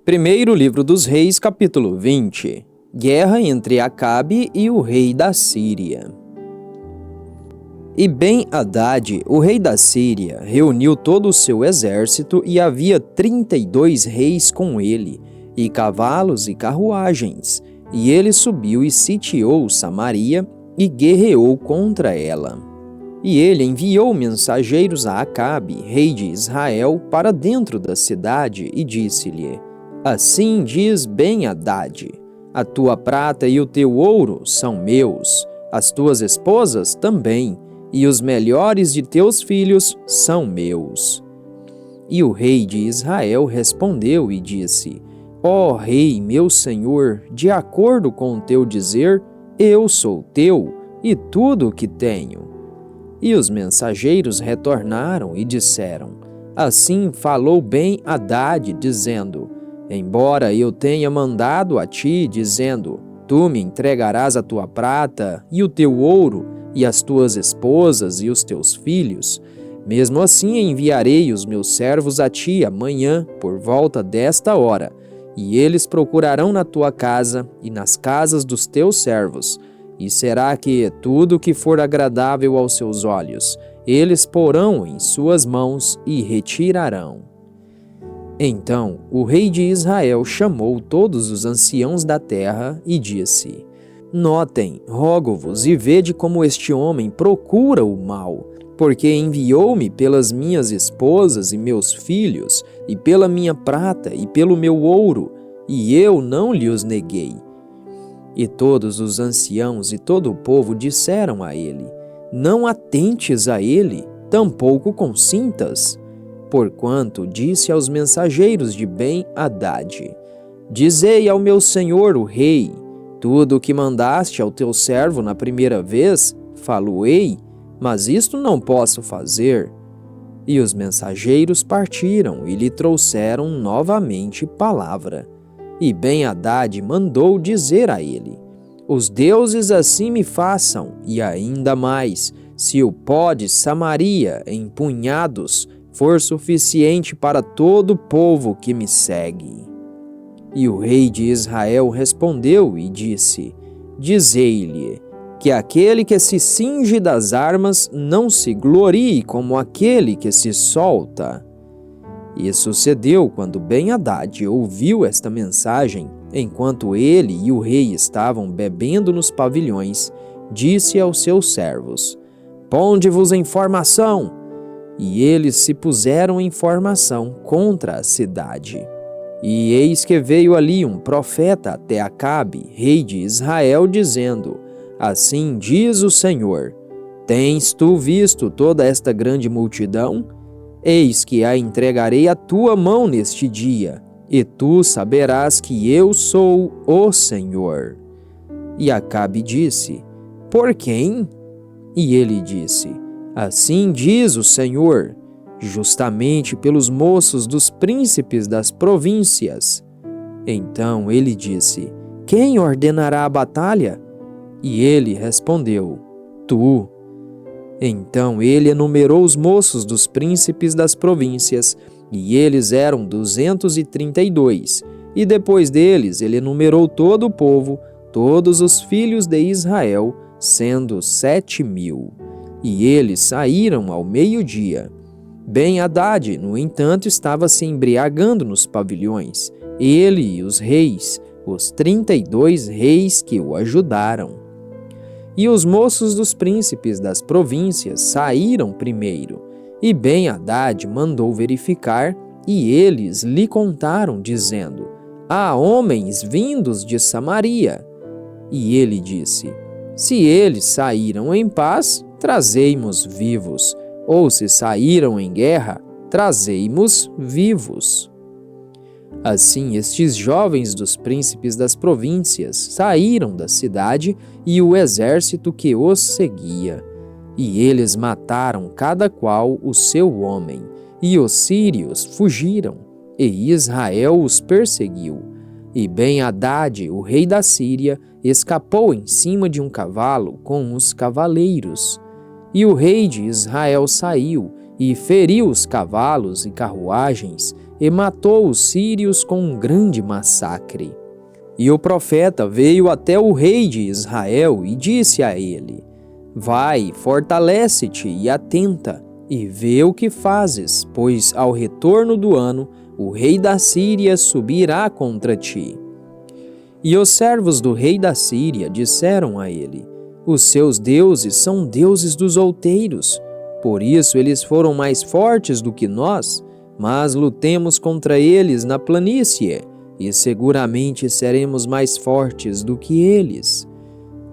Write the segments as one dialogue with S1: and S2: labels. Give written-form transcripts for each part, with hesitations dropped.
S1: Primeiro livro dos Reis, capítulo 20. Guerra entre Acabe e o rei da Síria. E Ben-Hadad, o rei da Síria, reuniu todo o seu exército e havia 32 reis com ele, e cavalos e carruagens. E ele subiu e sitiou Samaria e guerreou contra ela. E ele enviou mensageiros a Acabe, rei de Israel, para dentro da cidade e disse-lhe: Assim diz Ben-Hadad: a tua prata e o teu ouro são meus, as tuas esposas também, e os melhores de teus filhos são meus. E o rei de Israel respondeu e disse: Ó rei, meu senhor, de acordo com o teu dizer, eu sou teu, e tudo o que tenho. E os mensageiros retornaram e disseram: Assim falou Ben-Hadad, dizendo: Embora eu tenha mandado a ti, dizendo: Tu me entregarás a tua prata e o teu ouro, e as tuas esposas e os teus filhos, mesmo assim enviarei os meus servos a ti amanhã, por volta desta hora, e eles procurarão na tua casa e nas casas dos teus servos, e será que tudo que for agradável aos seus olhos, eles porão em suas mãos e retirarão. Então o rei de Israel chamou todos os anciãos da terra e disse: Notem, rogo-vos, e vede como este homem procura o mal, porque enviou-me pelas minhas esposas e meus filhos, e pela minha prata e pelo meu ouro, e eu não lhe os neguei. E todos os anciãos e todo o povo disseram a ele: Não atentes a ele, tampouco consintas. Porquanto disse aos mensageiros de Ben-Hadad: Dizei ao meu senhor o rei: Tudo o que mandaste ao teu servo na primeira vez, falo-ei, mas isto não posso fazer. E os mensageiros partiram e lhe trouxeram novamente palavra. E Ben-Hadad mandou dizer a ele: Os deuses assim me façam, e ainda mais, se o pó de Samaria em punhados for suficiente para todo o povo que me segue. E o rei de Israel respondeu e disse: Dizei-lhe que aquele que se cinge das armas não se glorie como aquele que se solta. E sucedeu quando Ben-Hadad ouviu esta mensagem, enquanto ele e o rei estavam bebendo nos pavilhões, disse aos seus servos: Ponde-vos em formação. E eles se puseram em formação contra a cidade. E eis que veio ali um profeta até Acabe, rei de Israel, dizendo: Assim diz o Senhor: Tens tu visto toda esta grande multidão? Eis que a entregarei à tua mão neste dia, e tu saberás que eu sou o Senhor. E Acabe disse: Por quem? E ele disse: Assim diz o Senhor: justamente pelos moços dos príncipes das províncias. Então ele disse: Quem ordenará a batalha? E ele respondeu: Tu. Então ele enumerou os moços dos príncipes das províncias, e eles eram 232. E depois deles ele enumerou todo o povo, todos os filhos de Israel, sendo 7.000. E eles saíram ao meio-dia. Ben-Hadad, no entanto, estava se embriagando nos pavilhões, ele e os reis, os 32 reis que o ajudaram. E os moços dos príncipes das províncias saíram primeiro, e Ben-Hadad mandou verificar, e eles lhe contaram, dizendo: Há homens vindos de Samaria. E ele disse: Se eles saíram em paz, trazei-mos vivos, ou se saíram em guerra, trazei-mos vivos. Assim, estes jovens dos príncipes das províncias saíram da cidade e o exército que os seguia. E eles mataram cada qual o seu homem, e os sírios fugiram, e Israel os perseguiu. E Ben-Hadad, o rei da Síria, escapou em cima de um cavalo com os cavaleiros. E o rei de Israel saiu e feriu os cavalos e carruagens, e matou os sírios com um grande massacre. E o profeta veio até o rei de Israel e disse a ele: Vai, fortalece-te e atenta, e vê o que fazes, pois ao retorno do ano o rei da Síria subirá contra ti. E os servos do rei da Síria disseram a ele: Os seus deuses são deuses dos outeiros, por isso eles foram mais fortes do que nós, mas lutemos contra eles na planície, e seguramente seremos mais fortes do que eles.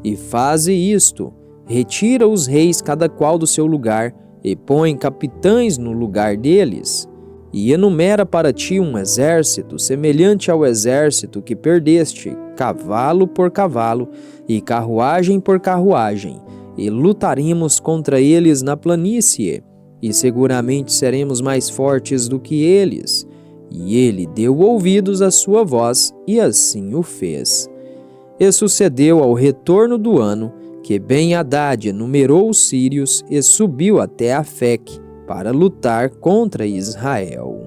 S1: E faze isto: retira os reis cada qual do seu lugar, e põe capitães no lugar deles, e enumera para ti um exército semelhante ao exército que perdeste, cavalo por cavalo e carruagem por carruagem, e lutaremos contra eles na planície, e seguramente seremos mais fortes do que eles. E ele deu ouvidos à sua voz, e assim o fez. E sucedeu ao retorno do ano, que Ben-Hadad numerou os sírios e subiu até Afec para lutar contra Israel.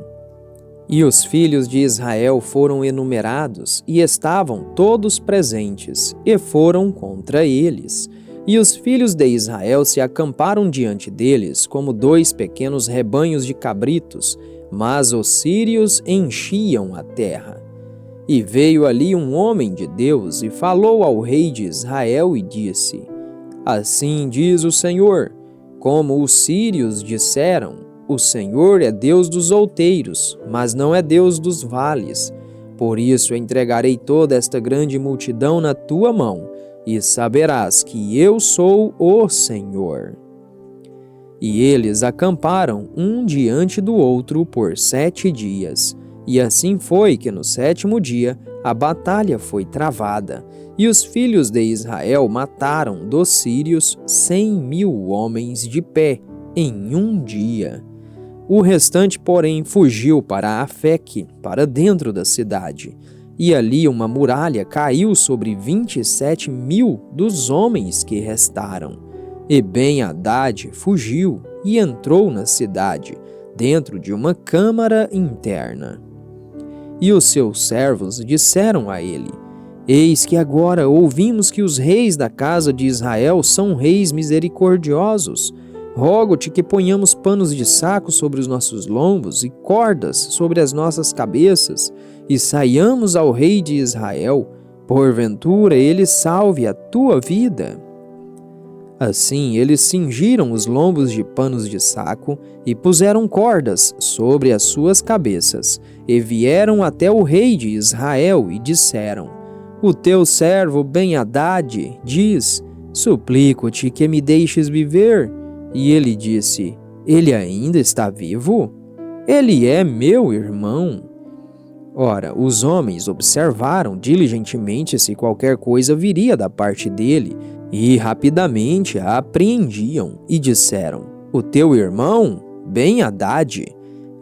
S1: E os filhos de Israel foram enumerados, e estavam todos presentes, e foram contra eles. E os filhos de Israel se acamparam diante deles, como 2 pequenos rebanhos de cabritos, mas os sírios enchiam a terra. E veio ali um homem de Deus, e falou ao rei de Israel, e disse: Assim diz o Senhor, como os sírios disseram, o Senhor é Deus dos outeiros, mas não é Deus dos vales. Por isso entregarei toda esta grande multidão na tua mão, e saberás que eu sou o Senhor. E eles acamparam um diante do outro por 7 dias. E assim foi que no 7º dia a batalha foi travada, e os filhos de Israel mataram dos sírios 100.000 homens de pé em um dia. O restante, porém, fugiu para Afec, para dentro da cidade. E ali uma muralha caiu sobre 27.000 dos homens que restaram. E Ben-Hadad fugiu e entrou na cidade, dentro de uma câmara interna. E os seus servos disseram a ele: Eis que agora ouvimos que os reis da casa de Israel são reis misericordiosos. Rogo-te que ponhamos panos de saco sobre os nossos lombos e cordas sobre as nossas cabeças, e saiamos ao rei de Israel, porventura ele salve a tua vida. Assim eles cingiram os lombos de panos de saco e puseram cordas sobre as suas cabeças, e vieram até o rei de Israel e disseram: O teu servo Ben-Hadad diz: Suplico-te que me deixes viver. E ele disse: Ele ainda está vivo? Ele é meu irmão. Ora, os homens observaram diligentemente se qualquer coisa viria da parte dele, e rapidamente a apreendiam, e disseram: O teu irmão, Ben-Hadad?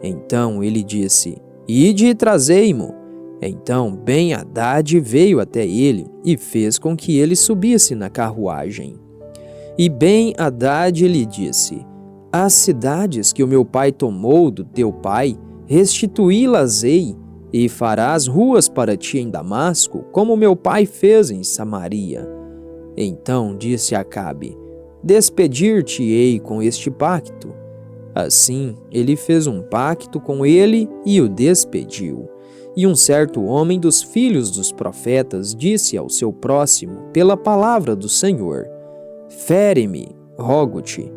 S1: Então ele disse: Ide e trazei-mo. Então Ben-Hadad veio até ele e fez com que ele subisse na carruagem. E Ben-Hadad lhe disse: As cidades que o meu pai tomou do teu pai, restituí-las-ei, e farás ruas para ti em Damasco, como meu pai fez em Samaria. Então disse Acabe: Despedir-te-ei com este pacto. Assim ele fez um pacto com ele e o despediu. E um certo homem dos filhos dos profetas disse ao seu próximo, pela palavra do Senhor: Fere-me, rogo-te.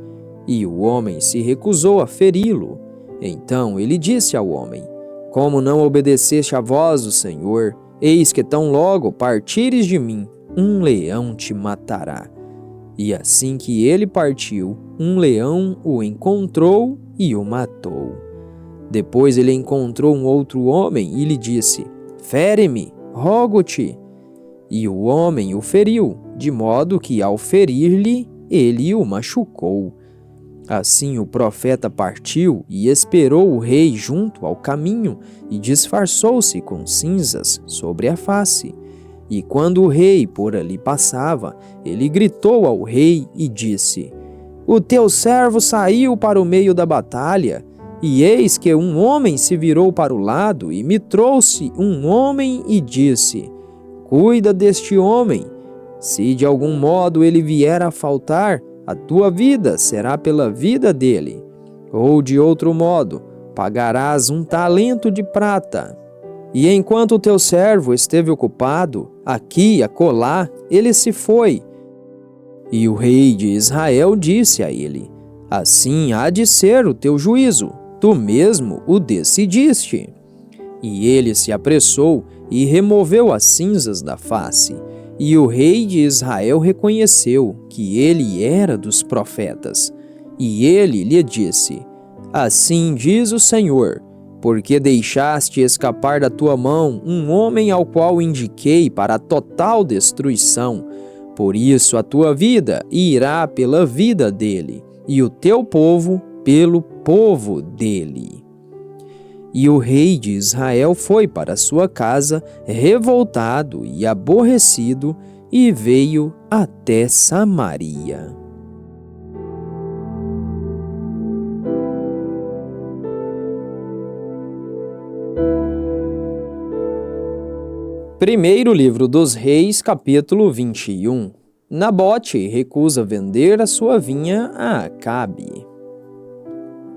S1: E o homem se recusou a feri-lo. Então ele disse ao homem: Como não obedeceste à voz do Senhor, eis que tão logo partires de mim, um leão te matará. E assim que ele partiu, um leão o encontrou e o matou. Depois ele encontrou um outro homem e lhe disse: Fere-me, rogo-te. E o homem o feriu, de modo que ao ferir-lhe, ele o machucou. Assim o profeta partiu e esperou o rei junto ao caminho e disfarçou-se com cinzas sobre a face. E quando o rei por ali passava, ele gritou ao rei e disse: O teu servo saiu para o meio da batalha. E eis que um homem se virou para o lado e me trouxe um homem e disse: Cuida deste homem. Se de algum modo ele vier a faltar, a tua vida será pela vida dele. Ou de outro modo, pagarás 1 talento de prata. E enquanto o teu servo esteve ocupado, aqui e acolá, ele se foi. E o rei de Israel disse a ele: Assim há de ser o teu juízo, tu mesmo o decidiste. E ele se apressou e removeu as cinzas da face. E o rei de Israel reconheceu que ele era dos profetas. E ele lhe disse: Assim diz o Senhor, porque deixaste escapar da tua mão um homem ao qual indiquei para a total destruição. Por isso a tua vida irá pela vida dele, e o teu povo pelo povo dele. E o rei de Israel foi para sua casa, revoltado e aborrecido, e veio até Samaria. Primeiro livro dos Reis, capítulo 21. Nabote recusa vender a sua vinha a Acabe.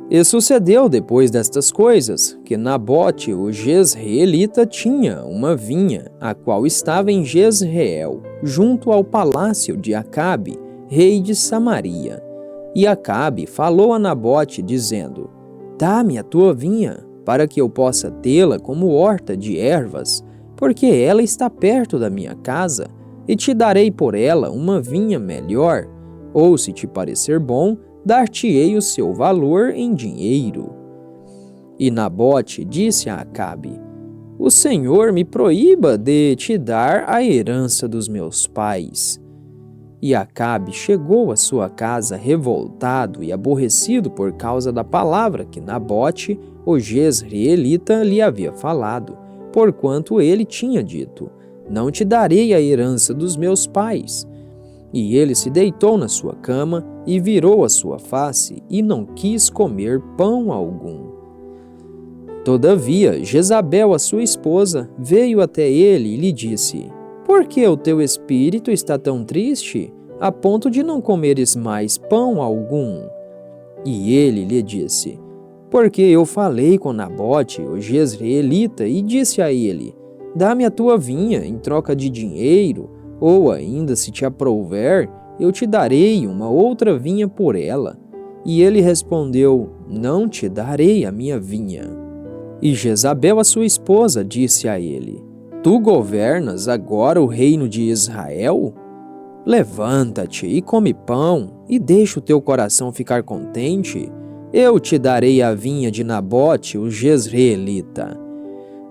S1: E sucedeu depois destas coisas, que Nabote, o jezreelita, tinha uma vinha, a qual estava em Jezreel, junto ao palácio de Acabe, rei de Samaria. E Acabe falou a Nabote, dizendo: Dá-me a tua vinha, para que eu possa tê-la como horta de ervas, porque ela está perto da minha casa, e te darei por ela uma vinha melhor, ou, se te parecer bom, dar-te-ei o seu valor em dinheiro. E Nabote disse a Acabe: O Senhor me proíba de te dar a herança dos meus pais. E Acabe chegou à sua casa revoltado e aborrecido por causa da palavra que Nabote, o jezreelita, lhe havia falado, porquanto ele tinha dito: Não te darei a herança dos meus pais. E ele se deitou na sua cama e virou a sua face e não quis comer pão algum. Todavia, Jezabel, a sua esposa, veio até ele e lhe disse: Por que o teu espírito está tão triste, a ponto de não comeres mais pão algum? E ele lhe disse: Porque eu falei com Nabote, o jezreelita, e disse a ele: Dá-me a tua vinha em troca de dinheiro, ou ainda, se te aprouver, eu te darei uma outra vinha por ela. E ele respondeu: Não te darei a minha vinha. E Jezabel, a sua esposa, disse a ele: Tu governas agora o reino de Israel? Levanta-te e come pão, e deixa o teu coração ficar contente. Eu te darei a vinha de Nabote, o jezreelita.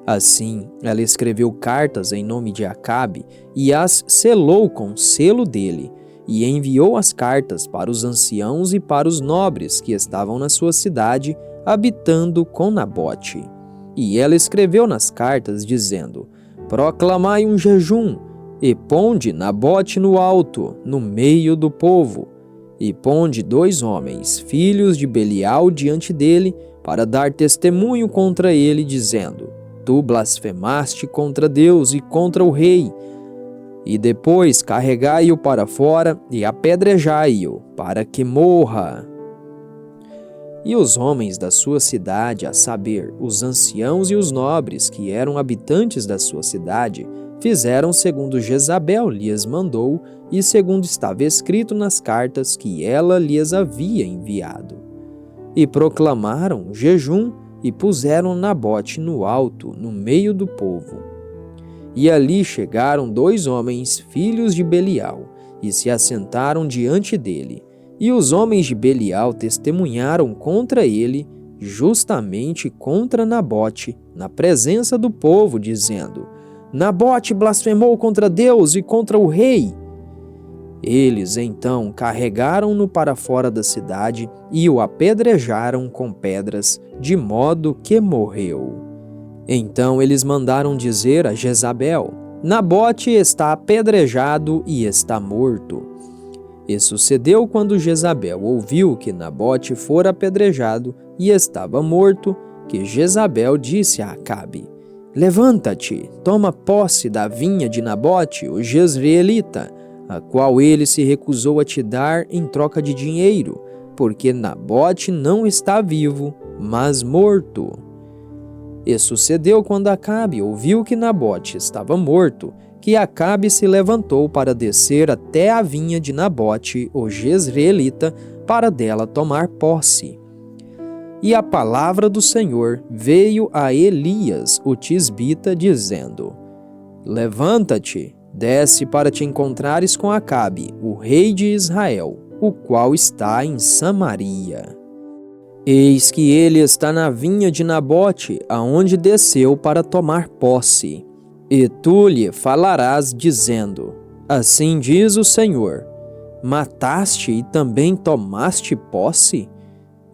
S1: Assim, ela escreveu cartas em nome de Acabe e as selou com o selo dele, e enviou as cartas para os anciãos e para os nobres que estavam na sua cidade, habitando com Nabote. E ela escreveu nas cartas, dizendo: Proclamai um jejum, e ponde Nabote no alto, no meio do povo, e ponde 2 homens, filhos de Belial, diante dele, para dar testemunho contra ele, dizendo: Tu blasfemaste contra Deus e contra o rei. E depois carregai-o para fora e apedrejai-o, para que morra. E os homens da sua cidade, a saber, os anciãos e os nobres, que eram habitantes da sua cidade, fizeram segundo Jezabel lhes mandou e segundo estava escrito nas cartas que ela lhes havia enviado. E proclamaram jejum e puseram Nabote no alto, no meio do povo. E ali chegaram 2 homens, filhos de Belial, e se assentaram diante dele. E os homens de Belial testemunharam contra ele, justamente contra Nabote, na presença do povo, dizendo: Nabote blasfemou contra Deus e contra o rei. Eles, então, carregaram-no para fora da cidade e o apedrejaram com pedras, de modo que morreu. Então eles mandaram dizer a Jezabel: Nabote está apedrejado e está morto. E sucedeu quando Jezabel ouviu que Nabote fora apedrejado e estava morto, que Jezabel disse a Acabe: Levanta-te, toma posse da vinha de Nabote, o jezreelita, a qual ele se recusou a te dar em troca de dinheiro, porque Nabote não está vivo, mas morto. E sucedeu quando Acabe ouviu que Nabote estava morto, que Acabe se levantou para descer até a vinha de Nabote, o jezreelita, para dela tomar posse. E a palavra do Senhor veio a Elias, o tisbita, dizendo: Levanta-te, desce para te encontrares com Acabe, o rei de Israel, o qual está em Samaria. Eis que ele está na vinha de Nabote, aonde desceu para tomar posse. E tu lhe falarás, dizendo: Assim diz o Senhor: Mataste e também tomaste posse?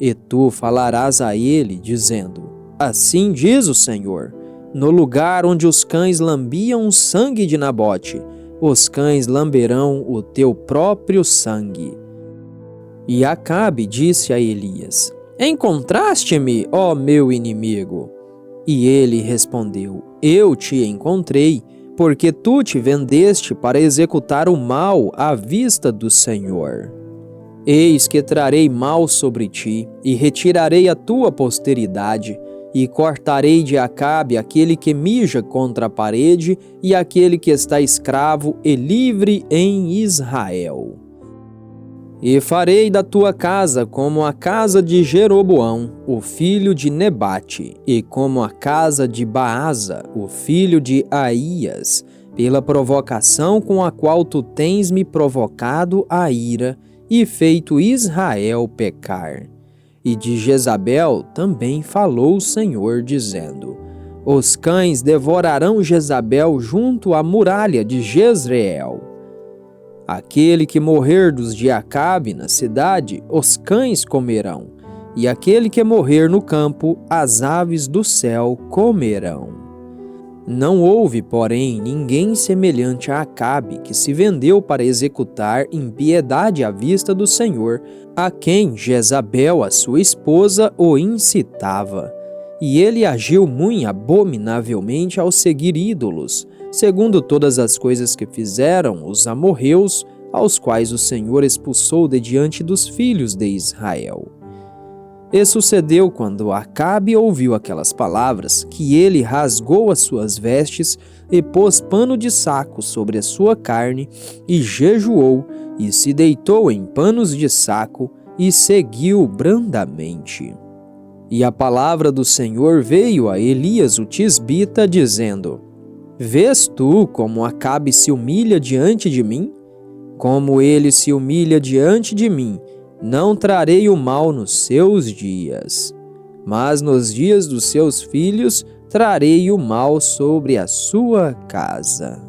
S1: E tu falarás a ele, dizendo: Assim diz o Senhor: No lugar onde os cães lambiam o sangue de Nabote, os cães lamberão o teu próprio sangue. E Acabe disse a Elias: Encontraste-me, ó meu inimigo? E ele respondeu: Eu te encontrei, porque tu te vendeste para executar o mal à vista do Senhor. Eis que trarei mal sobre ti, e retirarei a tua posteridade, e cortarei de Acabe aquele que mija contra a parede, e aquele que está escravo e livre em Israel. E farei da tua casa como a casa de Jeroboão, o filho de Nebate, e como a casa de Baasa, o filho de Aías, pela provocação com a qual tu tens me provocado a ira, e feito Israel pecar. E de Jezabel também falou o Senhor, dizendo: Os cães devorarão Jezabel junto à muralha de Jezreel. Aquele que morrer dos de Acabe na cidade, os cães comerão, e aquele que morrer no campo, as aves do céu comerão. Não houve, porém, ninguém semelhante a Acabe, que se vendeu para executar impiedade à vista do Senhor, a quem Jezabel, a sua esposa, o incitava. E ele agiu muito abominavelmente ao seguir ídolos, segundo todas as coisas que fizeram os amorreus, aos quais o Senhor expulsou de diante dos filhos de Israel. E sucedeu quando Acabe ouviu aquelas palavras, que ele rasgou as suas vestes e pôs pano de saco sobre a sua carne, e jejuou, e se deitou em panos de saco, e seguiu brandamente. E a palavra do Senhor veio a Elias o tisbita, dizendo: Vês tu como Acabe se humilha diante de mim? Como ele se humilha diante de mim, não trarei o mal nos seus dias. Mas nos dias dos seus filhos trarei o mal sobre a sua casa.